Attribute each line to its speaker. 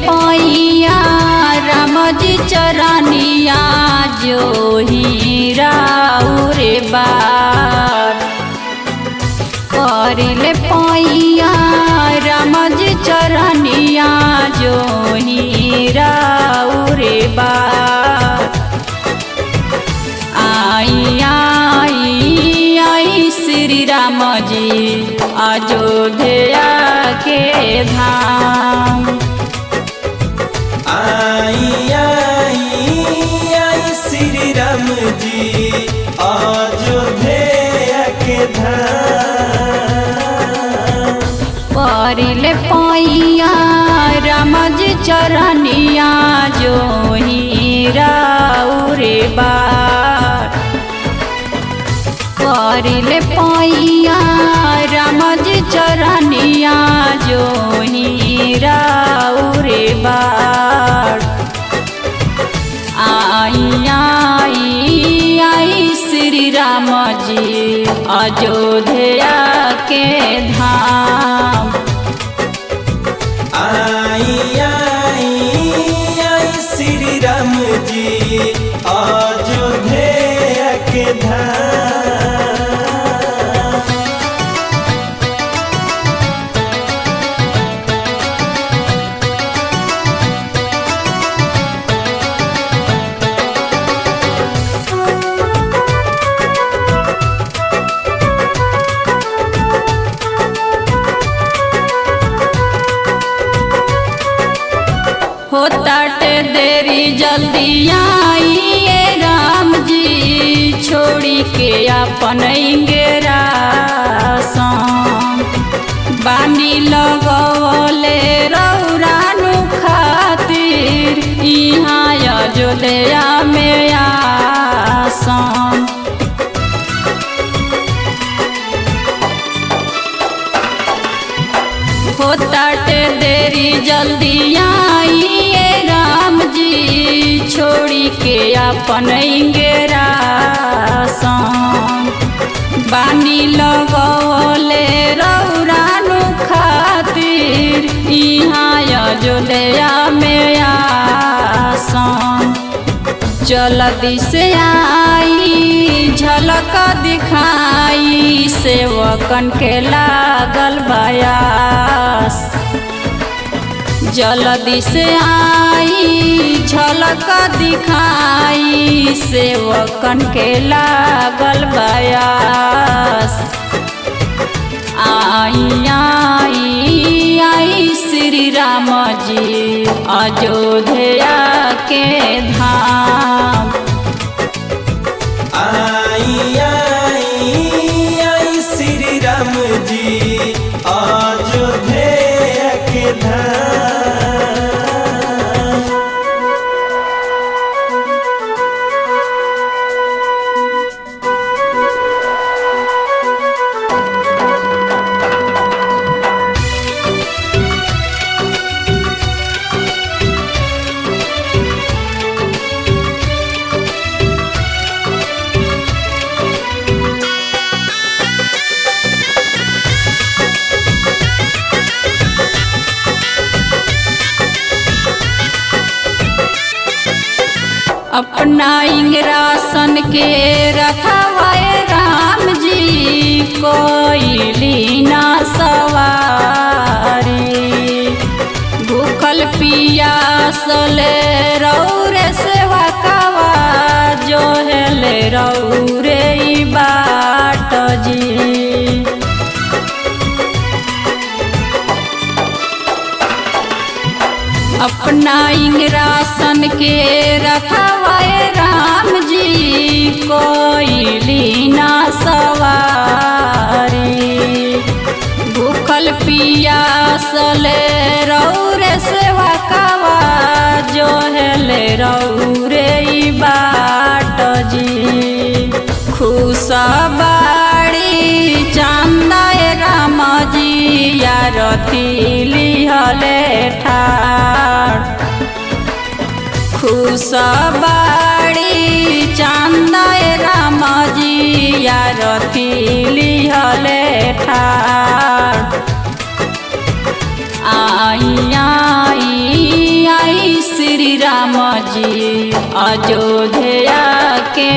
Speaker 1: पैया राम जी चरनिया जो हीरा उरे बार करिले पैया राम जी चरनिया जो हीरा उरे बार आई आई आई श्री राम जी अयोध्या के धाम
Speaker 2: आई आई आई श्री राम जी अयोध्या के धाम
Speaker 1: परिले पैया राम जी चरनिया जो हीरा उरे बार परिले पैया राम जी चरनिया जो हीरा उरे बार आई आई आई श्री राम जी अयोध्या के धाम
Speaker 2: आई आई आई श्री राम जी अयोध्या के धाम
Speaker 1: होताटे देरी जल्दी आइए राम जी छोड़ी के अपन इंगेरा बानी लगवले रौरानु खातिर यहाँ अयोध्या में आसन होताटे देरी जल्दी आइए राम जी छोड़ी के अपन इंगेरा बानी लगवले रौरानु खातिर यहाँ अयोध्या में आसन जल्दी से आई झलक दिखाई सेवकन के लागल बयास जल्दी से आई झलक दिखाई सेवकन के लागल बयास आई आई आई श्री राम जी अयोध्या के धाम
Speaker 2: आई आई आई श्री राम जी अयोध्या के धाम
Speaker 1: अपना इंग्रासन के रखवाए राम जी कोई ना सवारी भूखल पियासल रौरे सेवा कवा जो हेले रौरे बाट जी अपना इंग्रासन के रखवाए राम जी कोई ना सवारी भूखल पियासल रौरे सेवा कवा जो हेले रौरे बाट जी खुश बाड़ी चांदाए राम जी यारती लिहले ठाड़ खुश बाड़ी चांदाए राम जी यारती लिहले ठाड़ आई आई आई श्री राम जी अयोध्या के